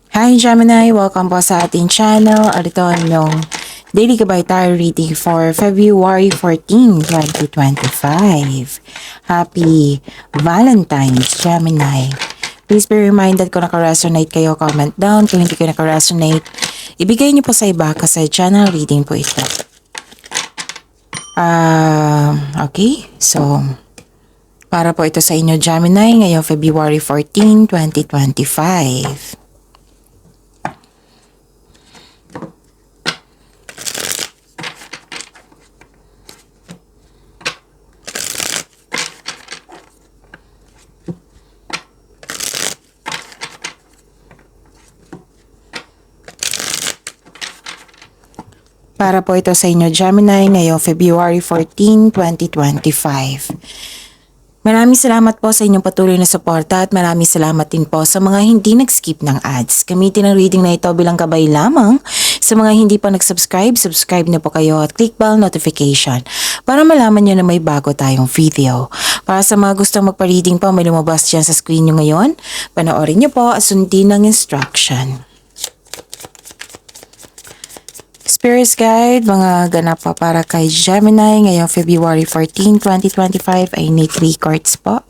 Hi Gemini! Welcome po sa ating channel. Ito yung Daily Gabay Tarot Reading for February 14, 2025. Happy Valentine's, Gemini! Please be reminded kung naka-resonate kayo, comment down. Kung hindi kayo naka-resonate, ibigay niyo po sa iba kasi channel reading po ito. Okay, so para po ito sa inyo Gemini ngayong February 14, 2025. Para po ito sa inyo Gemini ngayong February 14, 2025. Maraming salamat po sa inyong patuloy na suporta at maraming salamat din po sa mga hindi nag-skip ng ads. Gamitin ang reading na ito bilang gabay lamang. Sa mga hindi pa nag-subscribe, subscribe na po kayo at click bell notification para malaman nyo na may bago tayong video. Para sa mga gustong magpa-reading po, may lumabas dyan sa screen nyo ngayon. Panoorin nyo po at sundin ang instruction. Spirit Guide, mga ganap pa para kay Gemini ngayong February 14, 2025 ay need 3 cards po.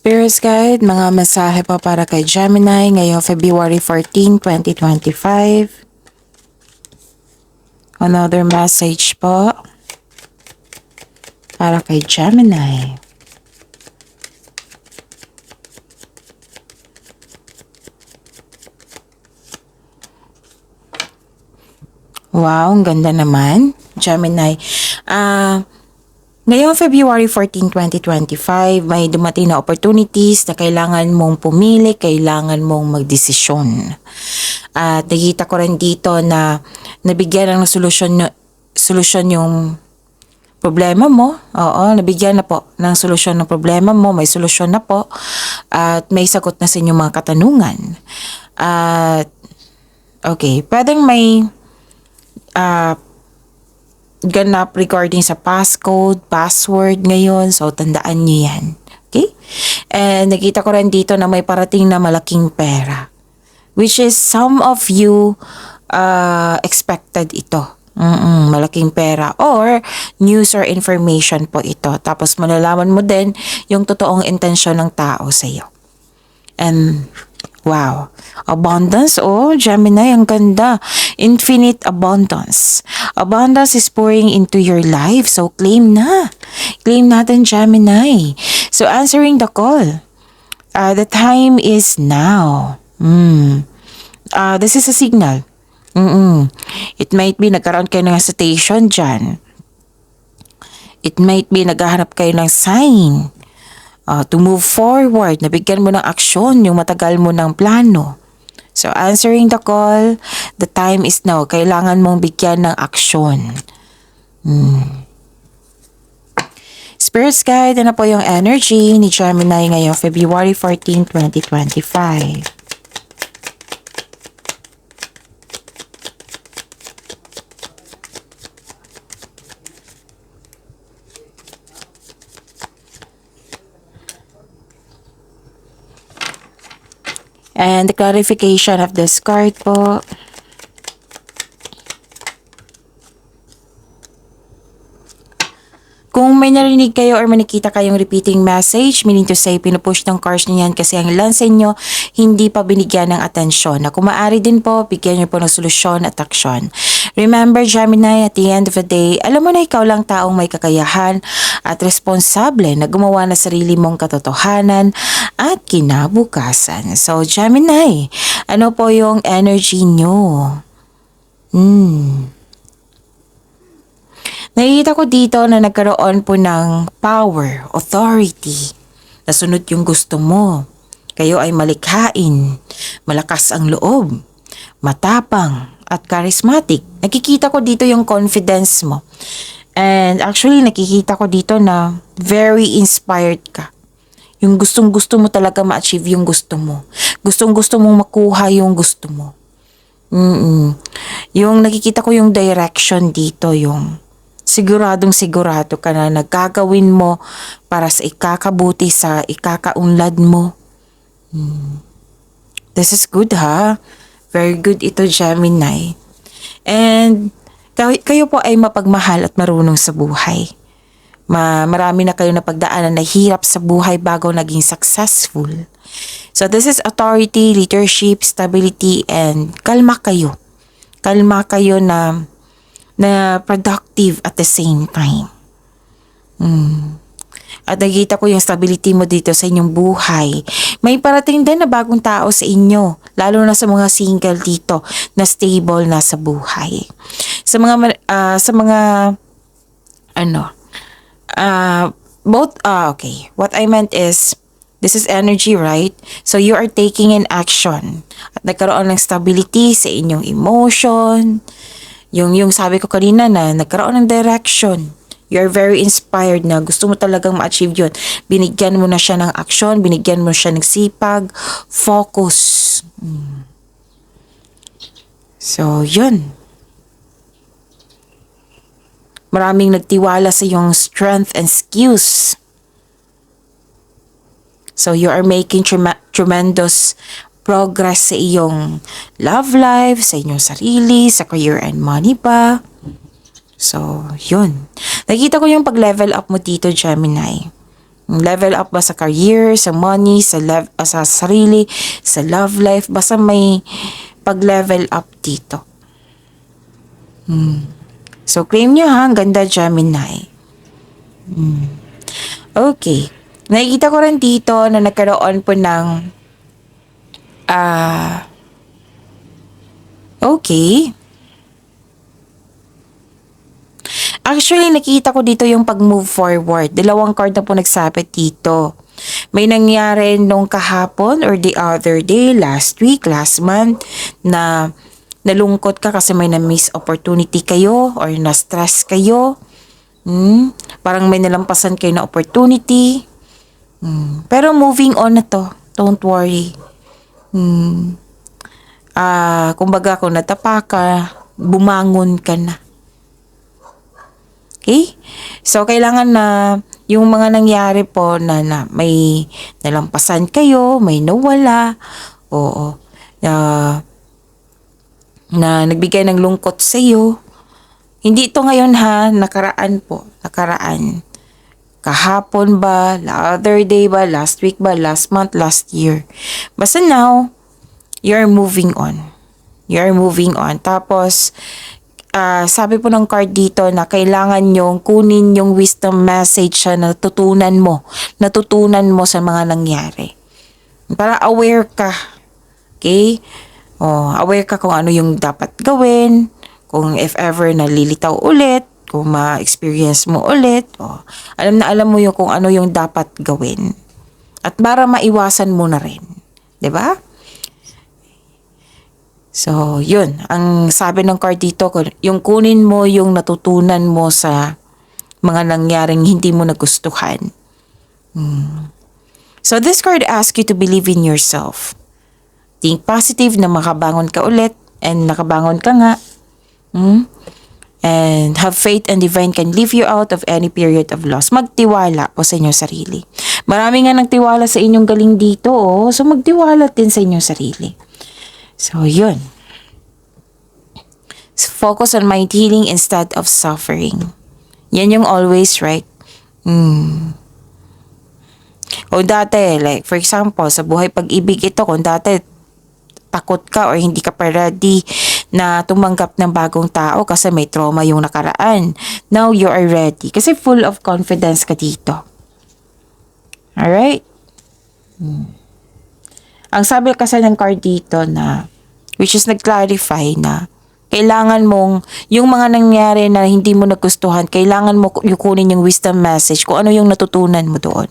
Spirit Guide, mga mensahe po para kay Gemini ngayong February 14, 2025. Another message po para kay Gemini. Wow, ang ganda naman, Gemini. Ngayong February 14, 2025, may dumating na opportunities na kailangan mong pumili, kailangan mong magdesisyon. At nakita ko rin dito na nabigyan ng solusyon yung problema mo. Oo, nabigyan na po ng solusyon ng problema mo, may solusyon na po. At may sagot na sa inyong mga katanungan. At okay, pwedeng may ganap regarding sa passcode, password ngayon. So, tandaan nyo yan. Okay? And nakita ko rin dito na may parating na malaking pera. Which is some of you expected ito. Malaking pera. Or news or information po ito. Tapos malalaman mo din yung totoong intensyon ng tao sa iyo. And wow, abundance, oh Gemini, ang ganda. Infinite abundance. Abundance is pouring into your life, so claim na. Claim natin Gemini. So answering the call. The time is now. This is a signal. It might be nagkaroon kayo ng hesitation dyan. It might be naghahanap kayo ng sign. To move forward, nabigyan mo ng aksyon yung matagal mo ng plano. So, answering the call, the time is now. Kailangan mong bigyan ng aksyon. Spirit Guide, ano po yung energy ni Gemini ngayong February 14, 2025? And the clarification of this card po. Kung may narinig kayo or may nakita kayong repeating message, meaning to say, pinupush ng cards niyan kasi ang ilan sa inyo hindi pa binigyan ng atensyon. Na kung maaari din po, bigyan niyo po ng solusyon at aksyon. Remember, Gemini, at the end of the day, alam mo na ikaw lang taong may kakayahan at responsable na gumawa na sarili mong katotohanan at kinabukasan. So, Gemini, ano po yung energy nyo? Nakikita ko dito na nagkaroon po ng power, authority. Nasunod yung gusto mo. Kayo ay malikhain, malakas ang loob, matapang, at charismatic. Nakikita ko dito yung confidence mo. And actually, nakikita ko dito na very inspired ka. Yung gustong-gusto mo talaga ma-achieve yung gusto mo. Gustong-gusto mong makuha yung gusto mo. Yung nakikita ko yung direction dito, yung siguradong sigurado ka na nagkagawin mo para sa ikakabuti, sa ikakaunlad mo. This is good, ha? Very good ito, Gemini. And kayo po ay mapagmahal at marunong sa buhay. Marami na kayo na pagdaanan na hirap sa buhay bago naging successful. So this is authority, leadership, stability, and kalma kayo. Kalma kayo na productive at the same time. At nakita ko yung stability mo dito sa inyong buhay. May parating din na bagong tao sa inyo, lalo na sa mga single dito na stable na sa buhay. Okay. What I meant is, this is energy, right? So you are taking an action. At nagkaroon ng stability sa inyong emotion. Yung sabi ko kanina na nagkaroon ng direction. You're very inspired na gusto mo talagang ma-achieve yun. Binigyan mo na siya ng action, binigyan mo siya ng sipag, focus. So, yun. Maraming nagtiwala sa iyong strength and skills. So, you are making tremendous progress sa iyong love life, sa inyong sarili, sa career and money pa. So, yun. Nakita ko yung pag-level up mo dito, Gemini. Level up ba sa career, sa money, sa sarili, sa love life, basta may pag-level up dito. So, claim nyo, ha? Ang ganda, Gemini. Okay. Nakikita ko rin dito na nagkaroon po ng okay. Actually, nakita ko dito yung pag-move forward. Dalawang card na po nagsabit dito. May nangyari nung kahapon or the other day, last week, last month, na nalungkot ka kasi may na-miss opportunity kayo or na-stress kayo. Parang may nalampasan kayo na opportunity. Pero moving on na to. Don't worry. Kumbaga kung natapa ka, bumangon ka na. Okay? So, kailangan na yung mga nangyari po na may nalampasan kayo, may nawala, na nagbigay ng lungkot sa iyo. Hindi ito ngayon, ha, nakaraan po, nakaraan. Kahapon ba, the other day ba, last week ba, last month, last year. Basta now, you're moving on. You're moving on. Tapos, sabi po ng card dito na kailangan nyong kunin yung wisdom message na natutunan mo sa mga nangyari. Para aware ka. Okay? Aware ka kung ano yung dapat gawin, kung if ever nalilitaw ulit, kung ma-experience mo ulit, alam mo yung kung ano yung dapat gawin. At para maiwasan mo na rin. 'Di ba? So, yun. Ang sabi ng card dito, yung kunin mo yung natutunan mo sa mga nangyaring hindi mo nagustuhan. So, this card asks you to believe in yourself. Think positive na makabangon ka ulit and nakabangon ka nga. And have faith and divine can lift you out of any period of loss. Magtiwala po sa inyong sarili. Marami nga nagtiwala sa inyong galing dito, so magtiwala din sa inyong sarili. So, yun. Focus on mind healing instead of suffering. Yan yung always, right? O dati, like for example, sa buhay pag-ibig ito, kung dati takot ka or hindi ka pa ready na tumanggap ng bagong tao kasi may trauma yung nakaraan. Now you are ready kasi full of confidence ka dito. Alright? Ang sabi kasi ng card dito na, which is nag-clarify na kailangan mong, yung mga nangyari na hindi mo nagustuhan, kailangan mo kunin yung wisdom message kung ano yung natutunan mo doon.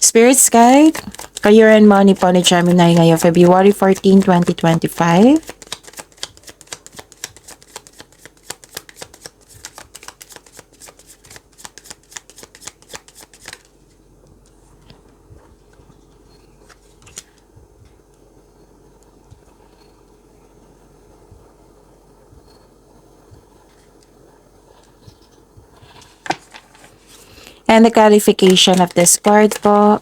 Spirit's Guide, Career and Money po ni Gemini ngayon, February 14, 2025. And the clarification of this card po.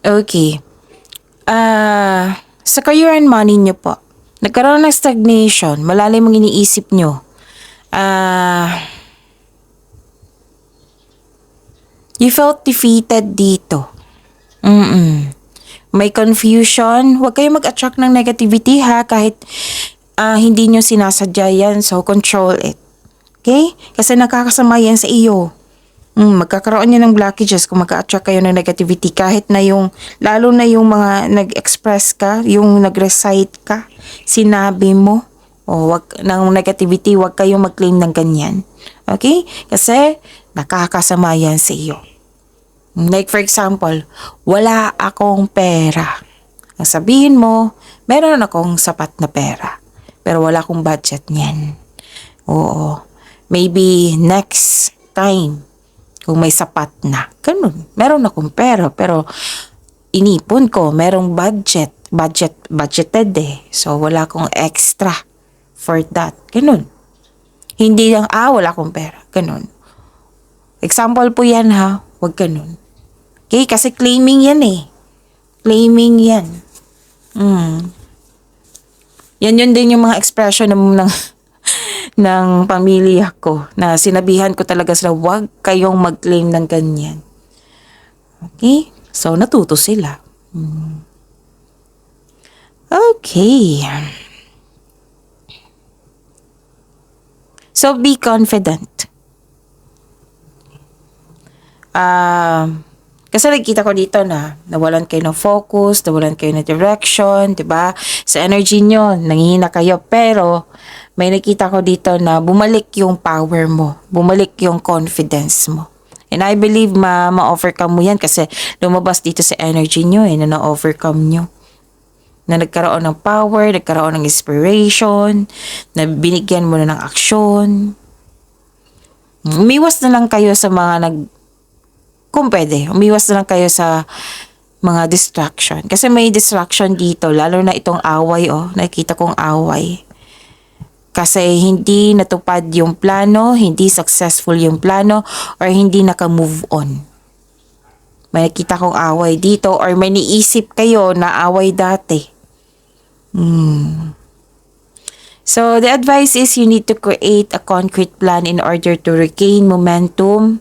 Okay. Sa career and money nyo po, nagkaroon ng stagnation, malalim ang iniisip nyo. You felt defeated dito. May confusion. Huwag kayong mag-attract ng negativity ha, kahit hindi nyo sinasadya yan. So, control it. Okay? Kasi nakakasama yan sa iyo. Magkakaroon yan ng blockages kung mag-attract kayo ng negativity. Kahit na yung, lalo na yung mga nag-express ka, yung nag-recite ka, sinabi mo, wag ng negativity, wag kayong mag-claim ng ganyan. Okay? Kasi nakakasama yan sa iyo. Like for example, wala akong pera. Ang sabihin mo, meron akong sapat na pera. Pero wala akong budget niyan. Oo. Maybe next time, kung may sapat na. Ganun. Meron akong pera, pero inipon ko, merong budgeted eh. So wala akong extra for that. Ganun. Hindi lang, wala akong pera. Ganun. Example po yan ha. Huwag ganun. Okay? Kasi claiming yan eh. Claiming yan. Yan yun din yung mga expression ng pamilya ko. Na sinabihan ko talaga sila, huwag kayong mag-claim ng ganyan. Okay? So, natuto sila. Okay. So, be confident. Kasi nakikita ko dito na nawalan kayo ng focus, nawalan kayo ng direction, 'di ba? Sa energy nyo, nanghihina kayo, pero may nakita ko dito na bumalik yung power mo, bumalik yung confidence mo. And I believe ma-overcome mo yan kasi lumabas dito sa energy nyo na na-overcome nyo. Na nagkaroon ng power, nagkaroon ng inspiration, na binigyan mo na ng aksyon. Umiwas na lang kayo sa mga kung pwede, umiwas na lang kayo sa mga distraction. Kasi may distraction dito, lalo na itong away, nakikita kong away. Kasi hindi natupad yung plano, hindi successful yung plano, or hindi naka-move on. May nakita kong away dito, or may niisip kayo na away dati. So, the advice is you need to create a concrete plan in order to regain momentum.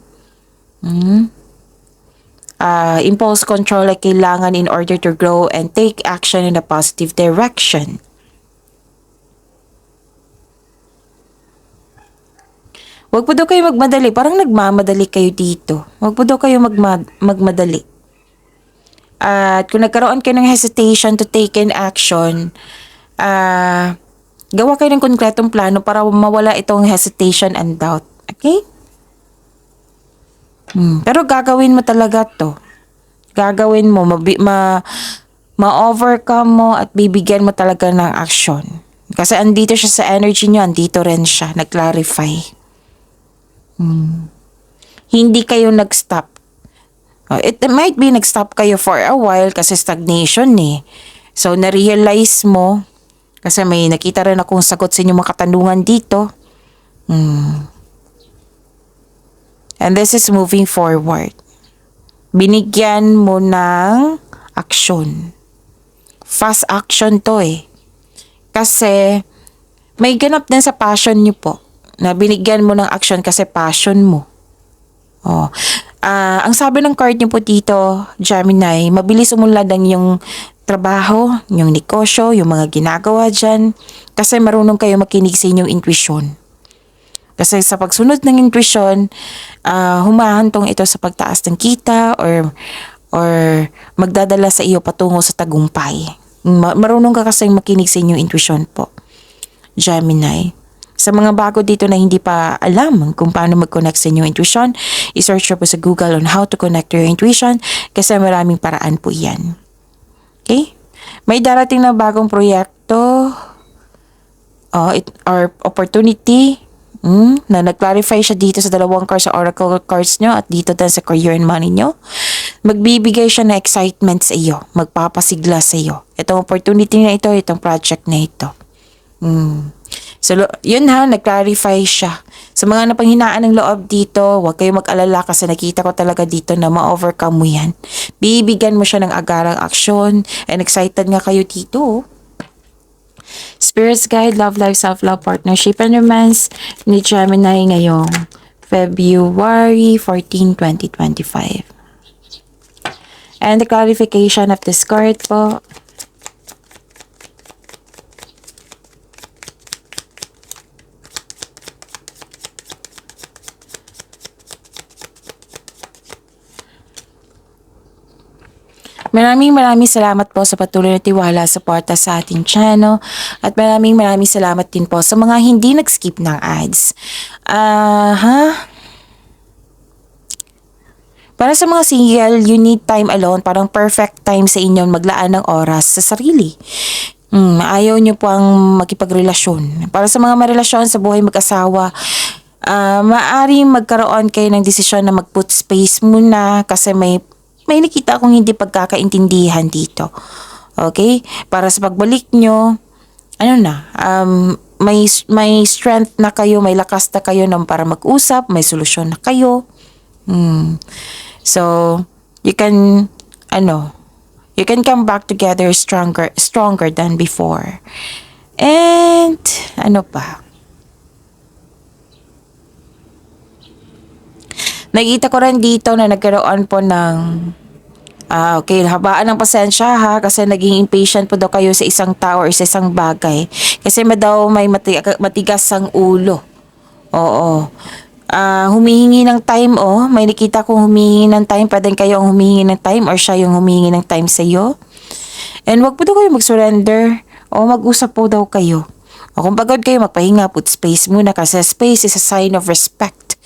Impulse control ay kailangan in order to grow and take action in a positive direction. Huwag po daw kayo magmadali. Parang nagmamadali kayo dito. Huwag po daw kayo magmadali. At kung nagkaroon kayo ng hesitation to take in action, gawa kayo ng konkretong plano para mawala itong hesitation and doubt. Okay? Pero gagawin mo talaga to. Gagawin mo, ma-overcome mo at bibigyan mo talaga ng action. Kasi andito siya sa energy nyo, andito rin siya, nag-clarify. Hindi kayo nag-stop. It might be nag-stop kayo for a while kasi stagnation eh. So, na-realize mo, kasi may nakita rin akong sagot sa inyong mga katanungan dito. And this is moving forward. Binigyan mo ng action. Fast action to eh. Kasi may ganap din sa passion nyo po. Na binigyan mo ng action kasi passion mo. Oh. Ang sabi ng card niyo po dito, Gemini, mabilis umunlad ang yung trabaho, yung negosyo, yung mga ginagawa dyan. Kasi marunong kayo makinig sa inyong intuition. Kasi sa pagsunod ng intuition, humahantong ito sa pagtaas ng kita or magdadala sa iyo patungo sa tagumpay. Marunong ka kasi makinig sa inyong intuition po, Gemini. Sa mga bago dito na hindi pa alam kung paano mag-connect sa inyong intuition, i-search po sa Google on how to connect to your intuition kasi maraming paraan po yan. Okay? May darating na bagong proyekto or opportunity na nag-clarify siya dito sa dalawang cards sa oracle cards nyo at dito din sa career and money nyo. Magbibigay siya ng excitement sa iyo. Magpapasigla sa iyo. Itong opportunity na ito, itong project na ito. So, yun ha, nag-clarify siya. Sa mga napanghinaan ng loob dito, huwag kayo mag-alala kasi nakita ko talaga dito na ma-overcome mo yan. Bibigyan mo siya ng agarang aksyon and excited nga kayo dito. Spirits Guide, Love Life, Self-Love, Partnership, and Romance ni Gemini ngayong February 14, 2025. And the clarification of this card po. Maraming salamat po sa patuloy na tiwala, suporta sa ating channel. At maraming salamat din po sa mga hindi nag-skip ng ads. Para sa mga single, you need time alone. Parang perfect time sa inyo maglaan ng oras sa sarili. Ayaw nyo po ang makipagrelasyon. Para sa mga marelasyon sa buhay mag-asawa, maaaring magkaroon kayo ng desisyon na mag-put space muna kasi may nakita akong hindi pagkakaintindihan dito. Okay? Para sa pagbalik nyo, may strength na kayo, may lakas na kayo para mag-usap, may solusyon na kayo. So, you can come back together stronger than before. And, ano pa? Nakita ko rin dito na nagkaroon po ng okay, habaan ng pasensya ha kasi naging impatient po daw kayo sa isang tao or sa isang bagay. Kasi may matigas ang ulo. Oo. Humihingi ng time may nakita kong humihingi ng time. Pwede kayo ang humihingi ng time or siya yung humihingi ng time sa iyo. And wag po daw kayo mag-surrender o mag-usap po daw kayo. O kung pagod kayo, magpahinga, put space muna kasi space is a sign of respect.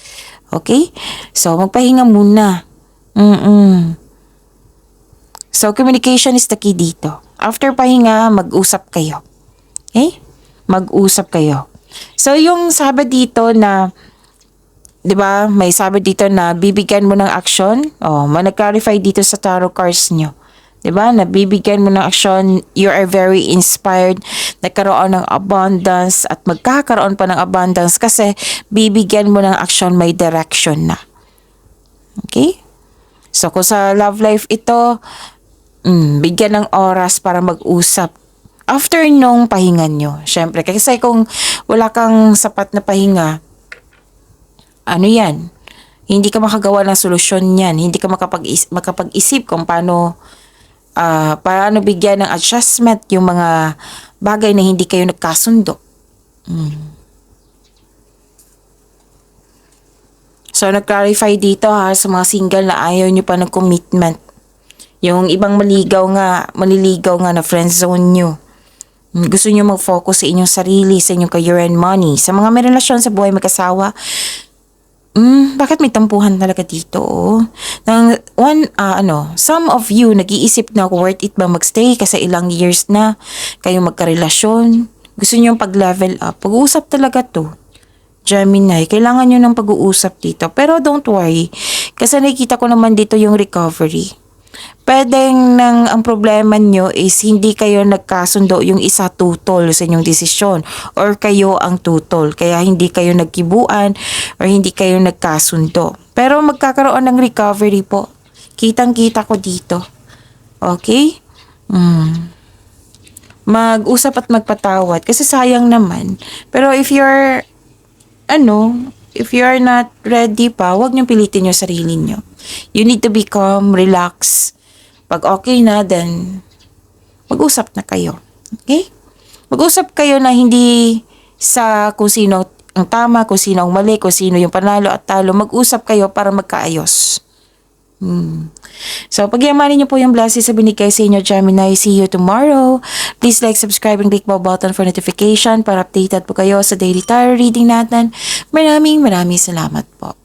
Okay? So, magpahinga muna. So, communication is the key dito. After pahinga, mag-usap kayo. Okay? Mag-usap kayo. So, yung sabi dito na, di ba, may sabi dito na bibigyan mo ng action. Nag-clarify dito sa tarot cards nyo. Diba? Nabibigyan mo ng action, you are very inspired, nagkaroon ng abundance at magkakaroon pa ng abundance kasi bibigyan mo ng action, may direction na. Okay? So, kung sa love life ito, bigyan ng oras para mag-usap. After nung pahinga nyo, syempre, kasi kung wala kang sapat na pahinga, yan? Hindi ka makagawa ng solusyon yan. Hindi ka makapag-isip kung paano bigyan ng adjustment yung mga bagay na hindi kayo nagkasundo. So, nag-clarify dito sa mga single na ayaw nyo pa ng commitment. Yung ibang maliligaw nga na friend zone nyo. Gusto nyo mag-focus sa inyong sarili, sa inyong career and money. Sa mga may relasyon sa buhay mag-asawa, bakit may tampuhan talaga dito? Some of you nag-iisip na worth it ba magstay kasi ilang years na kayo magkarelasyon. Gusto niyo pag-level up. Pag-uusap talaga to. Gemini, kailangan nyo ng pag-uusap dito. Pero don't worry, kasi nakikita ko naman dito yung recovery. Pwedeng ang problema nyo is hindi kayo nagkasundo yung isa tutol sa inyong desisyon or kayo ang tutol. Kaya hindi kayo nagkibuan or hindi kayo nagkasundo. Pero magkakaroon ng recovery po. Kitang-kita ko dito. Okay? Mag-usap at magpatawad kasi sayang naman. Pero if you're if you are not ready pa, huwag niyong pilitin yung sarili niyo. You need to be calm, relax. Pag okay na, then mag-usap na kayo. Okay? Mag-usap kayo na hindi sa kung sino ang tama, kung sino ang mali, kung sino yung panalo at talo. Mag-usap kayo para magkaayos. So, pagyamanin niyo po yung blessings sa binigay sa inyo, Gemini. See you tomorrow. Please like, subscribe, and click mo button for notification para updated po kayo sa daily tarot reading natin. Maraming salamat po.